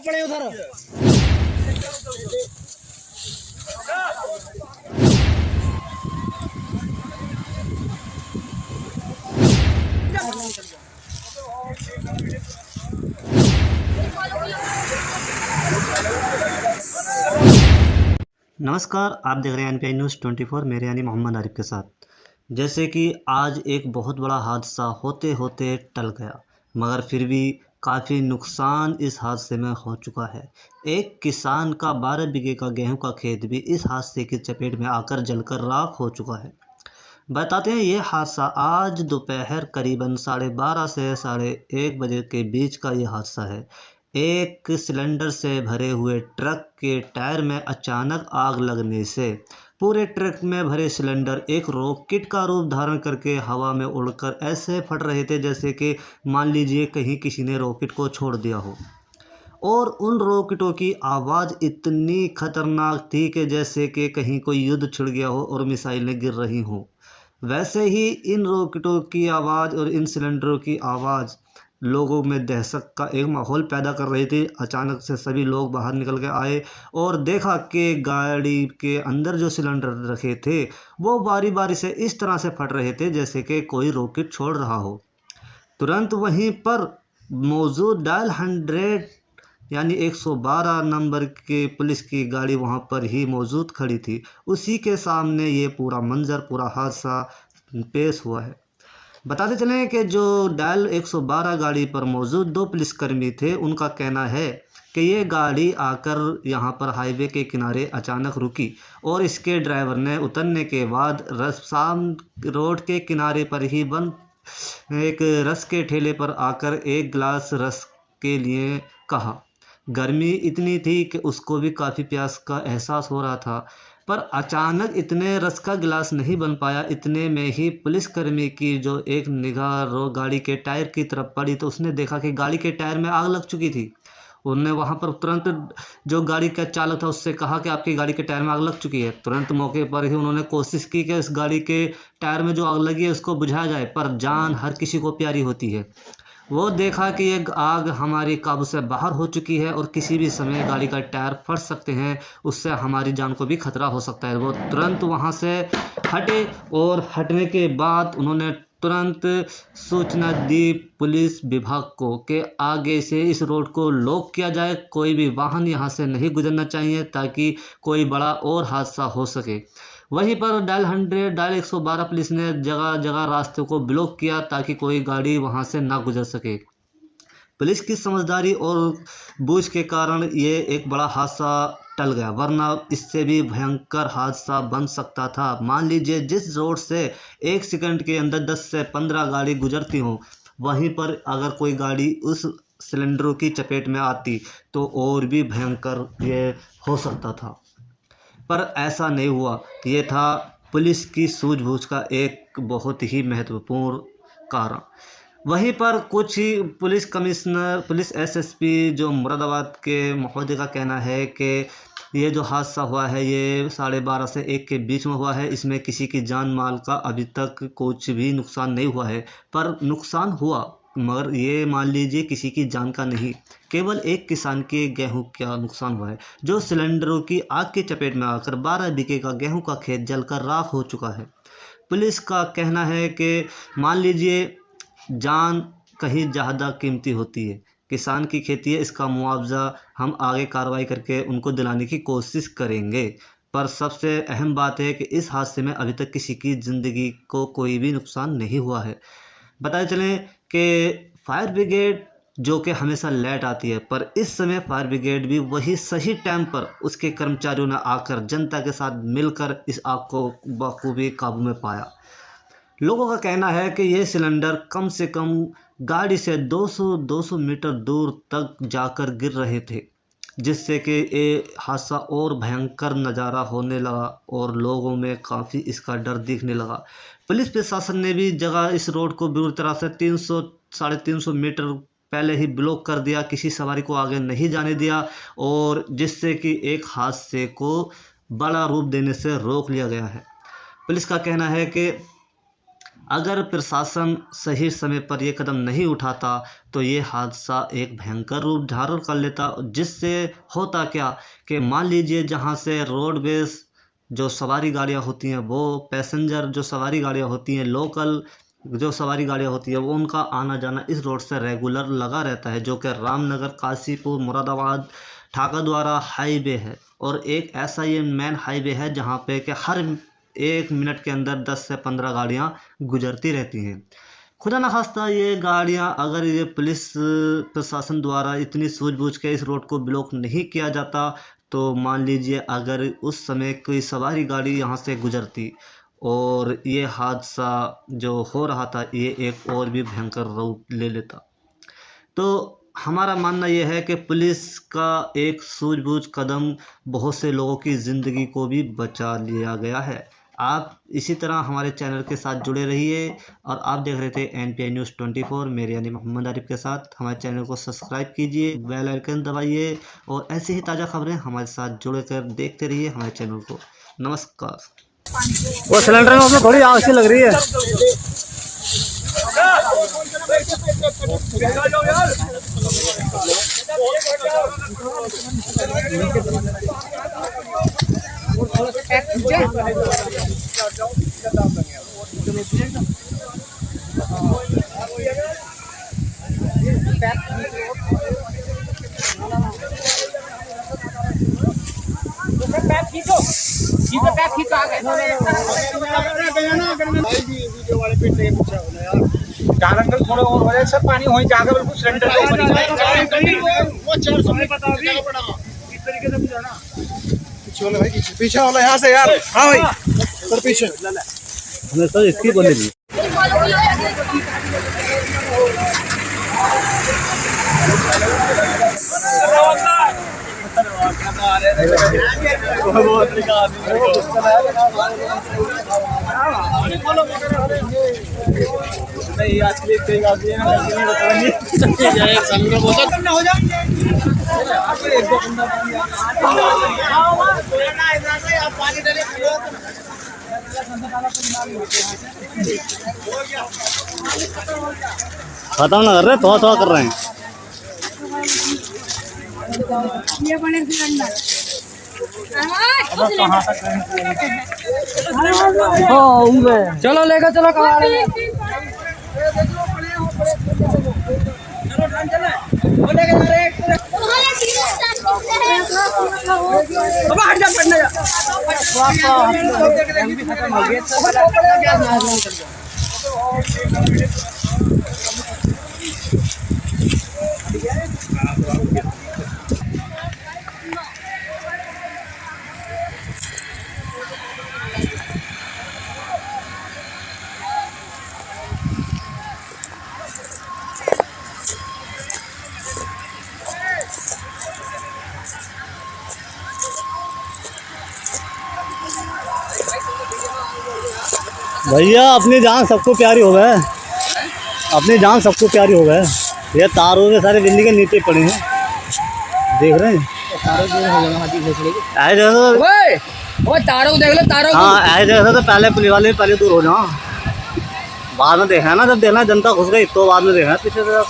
पड़े उधर। नमस्कार, आप देख रहे हैं एनपीआई न्यूज़ 24। मेरे यानी मोहम्मद आरिफ के साथ। जैसे कि आज एक बहुत बड़ा हादसा होते होते टल गया, मगर फिर भी काफ़ी नुकसान इस हादसे में हो चुका है। एक किसान का 12 बीघे का गेहूं का खेत भी इस हादसे की चपेट में आकर जलकर राख हो चुका है। बताते हैं, ये हादसा आज दोपहर करीबन 12:30 से 1:30 बजे के बीच का ये हादसा है। एक सिलेंडर से भरे हुए ट्रक के टायर में अचानक आग लगने से पूरे ट्रक में भरे सिलेंडर एक रॉकेट का रूप धारण करके हवा में उड़कर ऐसे फट रहे थे जैसे कि मान लीजिए कहीं किसी ने रॉकेट को छोड़ दिया हो। और उन रॉकेटों की आवाज़ इतनी खतरनाक थी कि जैसे कि कहीं कोई युद्ध छिड़ गया हो और मिसाइलें गिर रही हों। वैसे ही इन रॉकेटों की आवाज़ और इन सिलेंडरों की आवाज़ लोगों में दहशत का एक माहौल पैदा कर रही थी। अचानक से सभी लोग बाहर निकल के आए और देखा कि गाड़ी के अंदर जो सिलेंडर रखे थे वो बारी बारी से इस तरह से फट रहे थे जैसे कि कोई रॉकेट छोड़ रहा हो। तुरंत वहीं पर मौजूद डायल 100 यानी 112 नंबर के पुलिस की गाड़ी वहां पर ही मौजूद खड़ी थी। उसी के सामने ये पूरा मंजर, पूरा हादसा पेश हुआ है। बताते चलें कि जो डायल 112 गाड़ी पर मौजूद 2 पुलिसकर्मी थे, उनका कहना है कि ये गाड़ी आकर यहाँ पर हाईवे के किनारे अचानक रुकी और इसके ड्राइवर ने उतरने के बाद शाम रोड के किनारे पर ही बंद एक रस के ठेले पर आकर एक गिलास रस के लिए कहा। गर्मी इतनी थी कि उसको भी काफ़ी प्यास का एहसास हो रहा था, पर अचानक इतने रस का गिलास नहीं बन पाया। इतने में ही पुलिसकर्मी की जो एक निगाह रो गाड़ी के टायर की तरफ पड़ी तो उसने देखा कि गाड़ी के टायर में आग लग चुकी थी। उन्होंने वहां पर तुरंत जो गाड़ी का चालक था उससे कहा कि आपकी गाड़ी के टायर में आग लग चुकी है। तुरंत मौके पर ही उन्होंने कोशिश की कि इस गाड़ी के टायर में जो आग लगी है उसको बुझाया जाए, पर जान हर किसी को प्यारी होती है। वो देखा कि ये आग हमारी काबू से बाहर हो चुकी है और किसी भी समय गाड़ी का टायर फट सकते हैं, उससे हमारी जान को भी खतरा हो सकता है। वो तुरंत वहाँ से हटे और हटने के बाद उन्होंने तुरंत सूचना दी पुलिस विभाग को कि आगे से इस रोड को लॉक किया जाए, कोई भी वाहन यहाँ से नहीं गुजरना चाहिए ताकि कोई बड़ा और हादसा हो सके। वहीं पर डायल 112 पुलिस ने जगह जगह रास्ते को ब्लॉक किया ताकि कोई गाड़ी वहां से ना गुजर सके। पुलिस की समझदारी और बूझ के कारण ये एक बड़ा हादसा टल गया, वरना इससे भी भयंकर हादसा बन सकता था। मान लीजिए जिस रोड से एक सेकंड के अंदर 10 से 15 गाड़ी गुजरती हो, वहीं पर अगर कोई गाड़ी उस सिलेंडरों की चपेट में आती तो और भी भयंकर ये हो सकता था, पर ऐसा नहीं हुआ। ये था पुलिस की सूझबूझ का एक बहुत ही महत्वपूर्ण कारण। वहीं पर कुछ ही पुलिस कमिश्नर, पुलिस एसएसपी जो मुरादाबाद के महोदय का कहना है कि ये जो हादसा हुआ है ये 12:30 से 1 के बीच में हुआ है। इसमें किसी की जान माल का अभी तक कुछ भी नुकसान नहीं हुआ है, पर नुकसान हुआ मगर ये मान लीजिए किसी की जान का नहीं, केवल एक किसान के गेहूं का नुकसान हुआ है जो सिलेंडरों की आग की चपेट में आकर 12 बीघे का गेहूं का खेत जलकर राख हो चुका है। पुलिस का कहना है कि मान लीजिए जान कहीं ज़्यादा कीमती होती है, किसान की खेती है, इसका मुआवजा हम आगे कार्रवाई करके उनको दिलाने की कोशिश करेंगे। पर सबसे अहम बात है कि इस हादसे में अभी तक किसी की ज़िंदगी को कोई भी नुकसान नहीं हुआ है। बताते चलें कि फायर ब्रिगेड जो कि हमेशा लेट आती है, पर इस समय फायर ब्रिगेड भी वही सही टाइम पर उसके कर्मचारियों ने आकर जनता के साथ मिलकर इस आग को बखूबी काबू में पाया। लोगों का कहना है कि ये सिलेंडर कम से कम गाड़ी से 200 मीटर दूर तक जाकर गिर रहे थे, जिससे कि ये हादसा और भयंकर नज़ारा होने लगा और लोगों में काफ़ी इसका डर दिखने लगा। पुलिस प्रशासन ने भी जगह इस रोड को पूरी तरह से 300 350 मीटर पहले ही ब्लॉक कर दिया, किसी सवारी को आगे नहीं जाने दिया और जिससे कि एक हादसे को बड़ा रूप देने से रोक लिया गया है। पुलिस का कहना है कि अगर प्रशासन सही समय पर यह कदम नहीं उठाता तो ये हादसा एक भयंकर रूप धारण कर लेता, जिससे होता क्या कि मान लीजिए जहाँ से रोडवेज जो सवारी गाड़ियाँ होती हैं, वो पैसेंजर जो सवारी गाड़ियाँ होती हैं, लोकल जो सवारी गाड़ियाँ होती है, वो उनका आना जाना इस रोड से रेगुलर लगा रहता है, जो कि रामनगर, काशीपुर, मुरादाबाद, ठाका द्वारा हाईवे है। और एक ऐसा ये मेन हाईवे है जहाँ पे कि हर 1 मिनट के अंदर 10 से 15 गाड़ियाँ गुजरती रहती हैं। खुदा न खास्ता ये गाड़ियाँ अगर ये पुलिस प्रशासन द्वारा इतनी सूझबूझ के इस रोड को ब्लॉक नहीं किया जाता, तो मान लीजिए अगर उस समय कोई सवारी गाड़ी यहाँ से गुजरती और ये हादसा जो हो रहा था ये एक और भी भयंकर रूप ले लेता। तो हमारा मानना यह है कि पुलिस का एक सूझबूझ कदम बहुत से लोगों की ज़िंदगी को भी बचा लिया गया है। आप इसी तरह हमारे चैनल के साथ जुड़े रहिए और आप देख रहे थे NPI न्यूज़ 24 मेरे यानी मोहम्मद आरिफ के साथ। हमारे चैनल को सब्सक्राइब कीजिए, बेल आइकन दबाइए और ऐसी ही ताज़ा खबरें हमारे साथ जुड़ कर देखते रहिए हमारे चैनल को। नमस्कार। वो सिलेंडर में थोड़ी आग सी लग रही है। थोड़ा और हो जाए सर, पानी हो जाएगा बिल्कुल सिलेंडर वो 400 में बता दी इस तरीके से बुझाना। पीछे वाला भाई, पीछे वाला यहाँ से यार। हाँ भाई सर पीछे हमें सर इसकी बोलेगी। नहीं आज के लिए कोई बात नहीं खत्म ना कर रहे, थोड़ा थोड़ा कर रहे हैं। ये बने सिलेंडर चलो लेकर चलो कबाड़ भैया अपनी जान सबको प्यारी हो गए, अपनी जान सबको प्यारी हो गए। ये तारों में सारे बिल्ली के नीचे पड़े हैं, देख रहे हैं। तारों देख लो, तारों। हाँ ऐसे जैसे तो पहले पुलिस वाले पहले दूर हो जाओ, बाद में देखना ना, जब देखना जनता घुस गई तो बाद में देखना पीछे से। हो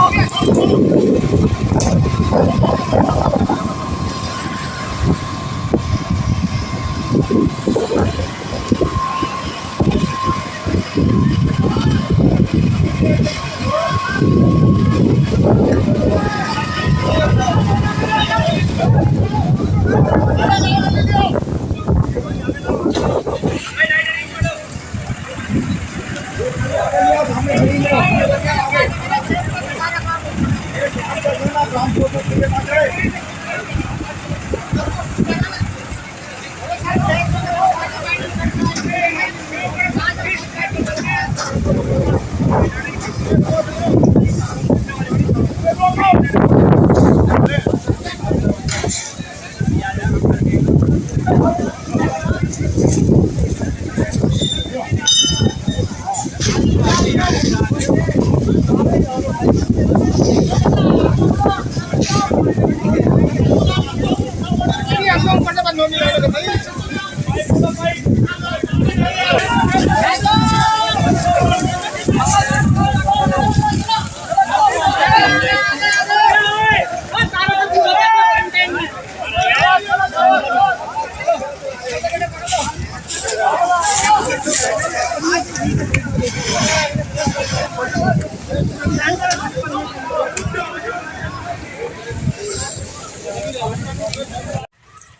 गया।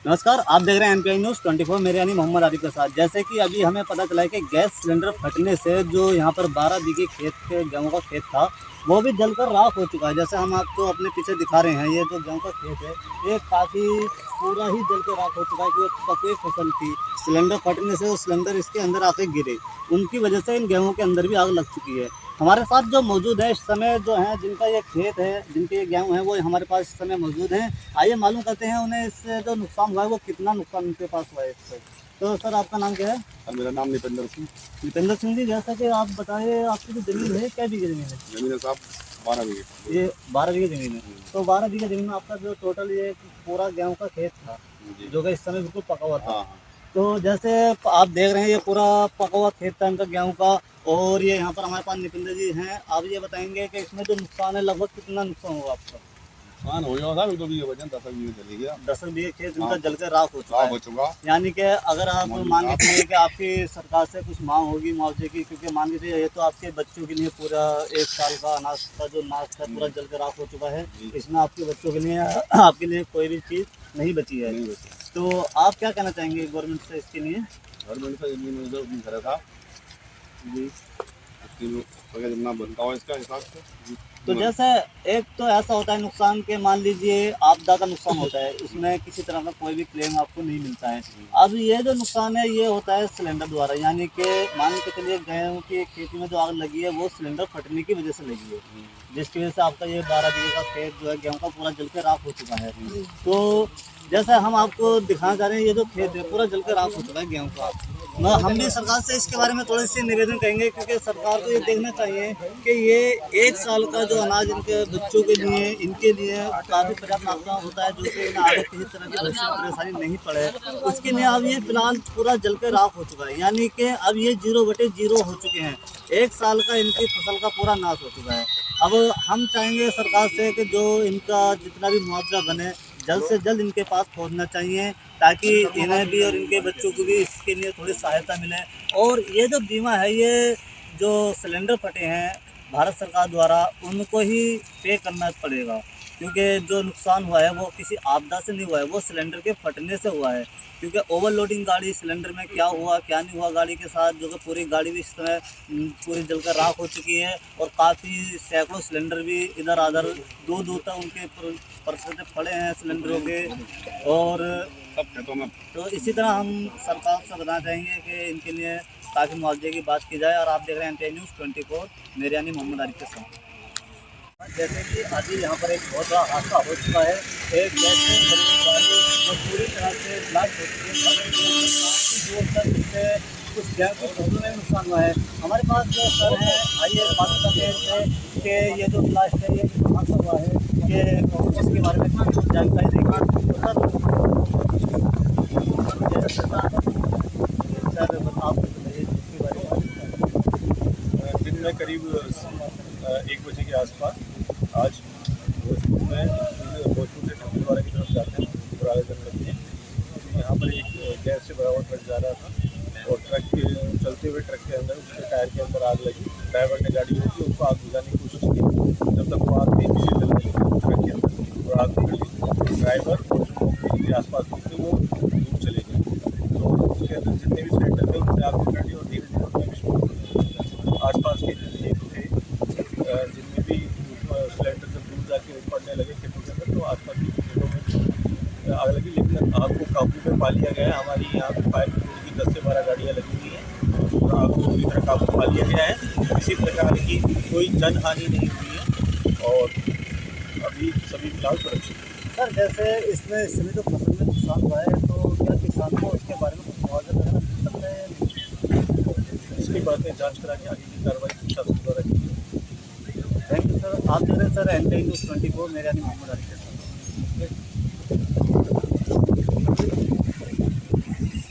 नमस्कार, आप देख रहे हैं एनपीआई न्यूज़ 24। मेरे यानी मोहम्मद आरिफ के साथ। जैसे कि अभी हमें पता चला है कि गैस सिलेंडर फटने से जो यहाँ पर 12 बीघे खेत के गेहूँ का खेत था वो भी जलकर राख हो चुका है। जैसे हम आपको अपने पीछे दिखा रहे हैं, ये जो गेहूँ का खेत है ये काफ़ी पूरा ही जल के राख हो चुका है। क्योंकि पकी फसल थी, सिलेंडर फटने से वो सिलेंडर इसके अंदर आके गिरे, उनकी वजह से इन गेहूँ के अंदर भी आग लग चुकी है। हमारे साथ जो मौजूद है इस समय जो है, जिनका ये खेत है, जिनके ये गेहूँ हैं, वो हमारे पास इस समय मौजूद हैं। आइए मालूम करते हैं उन्हें इससे जो नुकसान हुआ है वो कितना नुकसान उनके पास हुआ है इससे। तो सर, आपका नाम क्या है? मेरा नाम निपेंद्र सिंह। निपेंद्र सिंह जी, जैसा कि आप बताइए, आपकी जो ज़मीन है क्या बीघे ज़मीन है? जमीन है साहब 12 बीघे। ये 12 बीघे ज़मीन है। तो 12 बीघे ज़मीन में आपका जो टोटल ये पूरा गेहूँ का खेत था जो कि इस समय बिल्कुल पका हुआ था। तो जैसे आप देख रहे हैं ये पूरा पका हुआ खेत था इनका गेहूँ का, और ये यहाँ पर हमारे पास निपिंदर जी हैं। आप ये बताएंगे कि इसमें जो नुकसान है लगभग कितना नुकसान होगा आपका? नुकसान हो गया था, तो भी वजन 10 बीघे चली गया। 10 बीघे खेत इनका जल कर राख हो चुका है। यानी कि अगर आप मान के चलिए कि आपकी सरकार से कुछ मांग होगी मुआवजे की, क्योंकि मान लीजिए ये तो आपके बच्चों के लिए पूरा 1 साल का अनाज का जो नाश था पूरा जल कर राख हो चुका है। इसमें आपके बच्चों के लिए, आपके लिए कोई भी चीज़ नहीं बची है। तो आप क्या कहना चाहेंगे गवर्नमेंट से इसके लिए? गवर्नमेंट का घर था जी, जितना बनता हो इसका हिसाब से। तो जैसे एक तो ऐसा होता है नुकसान के, मान लीजिए आपदा का नुकसान होता है, उसमें किसी तरह का कोई भी क्लेम आपको नहीं मिलता है। अब ये जो नुकसान है ये होता है सिलेंडर द्वारा, यानी कि मान के चलिए गेहूँ की खेती में जो आग लगी है वो सिलेंडर फटने की वजह से लगी है, जिसकी वजह से आपका ये 12 बीघे का खेत जो है गेहूँ का पूरा जल के राख हो चुका है। तो जैसा हम आपको दिखाना चाह रहे हैं, ये जो खेत है पूरा जल के राख हो चुका है गेहूँ का। हम भी सरकार से इसके बारे में थोड़ी सी निवेदन करेंगे, क्योंकि सरकार को ये देखना चाहिए कि ये 1 साल का जो अनाज इनके बच्चों के लिए, इनके लिए काफ़ी पर्याप्त मात्रा होता है, जो कि इन्हें आगे किसी तरह की भविष्य में परेशानी नहीं पड़े, उसके लिए अब ये फिलहाल पूरा जल के राख हो चुका है। यानी कि अब ये 0/0 हो चुके हैं। 1 साल का इनकी फसल का पूरा नाश हो चुका है। अब हम चाहेंगे सरकार से कि जो इनका जितना भी मुआवजा बने जल्द से जल्द इनके पास पहुंचना चाहिए, ताकि इन्हें भी और इनके बच्चों को भी इसके लिए थोड़ी सहायता मिले। और ये जो बीमा है, ये जो सिलेंडर फटे हैं भारत सरकार द्वारा, उनको ही पे करना पड़ेगा, क्योंकि जो नुकसान हुआ है वो किसी आपदा से नहीं हुआ है, वो सिलेंडर के फटने से हुआ है। क्योंकि ओवरलोडिंग गाड़ी सिलेंडर में क्या हुआ क्या नहीं हुआ गाड़ी के साथ, जो कि पूरी गाड़ी भी इस समय पूरी जलकर राख हो चुकी है, और काफ़ी सैकड़ों सिलेंडर भी इधर आधर दूर दूर तक उनके परिस्थिति पड़े हैं सिलेंडरों के। और तो इसी तरह हम सरकार से बताना चाहेंगे कि इनके लिए काफ़ी मुआवजे की बात की जाए। और आप देख रहे हैं एनपीआई न्यूज़ 24, मेरे यानी मोहम्मद आरिफ के साथ। जैसे कि आज यहाँ पर एक बहुत बड़ा हादसा हो चुका है। एक गैस जो पूरी तरह से ब्लास्ट हो चुकी है, दूर तक इससे कुछ गैस को फसलों में नुकसान हुआ है। हमारे पास जो सर है, आइए बात करते हैं कि ये जो ब्लास्ट है ये हादसा हुआ है, कि इसके बारे में जानकारी देंगे। तो सर आप बताइए इसके बारे में। दिन में करीब 1 बजे के आसपास आज भोजपुर में जा रहा था और ट्रक के चलते हुए ट्रक के अंदर उसके टायर के अंदर आग लगी। ड्राइवर ने गाड़ी रोकी, उसको आग बुझाने की कोशिश की, जब तक वो आग तेजी से चलने लगी ट्रक के अंदर और आग निकल गई। ड्राइवर और जो मौके के आसपास थे वो दूर चले गए। तो उसके अंदर जितने भी सिलेंडर थे उनसे आग निकल गई और धीरे धीरे उनमें विस्फोट होने लगा। आसपास के जितने थे जिनमें भी सिलेंडर जब दूर जाके पड़ने लगे खेतों के अंदर, तो आसपास के खेतों में आग लगी, लेकिन आग को काबू में पा लिया गया है। हमारी यहाँ पे फायर ब्रिगेड की 10 से 12 गाड़ियाँ लगी हुई हैं और आग को पूरी तरह काबू पा लिया गया है। किसी प्रकार की कोई जनहानि नहीं हुई है और अभी सभी फिलहाल सुरक्षित हैं। सर, जैसे इसमें इस समय जो फसल में नुकसान हुआ है, तो क्या किसान को उसके बारे में कुछ मुआवजा वगैरह मिल सकता है या नहीं? इसकी बातें जांच करा के आगे की कार्रवाई प्रशासन द्वारा की जाएगी। Thank you sir. आप देख रहे हैं सर NPI News 24, मेरे यानी मोहम्मद आरिफ के साथ।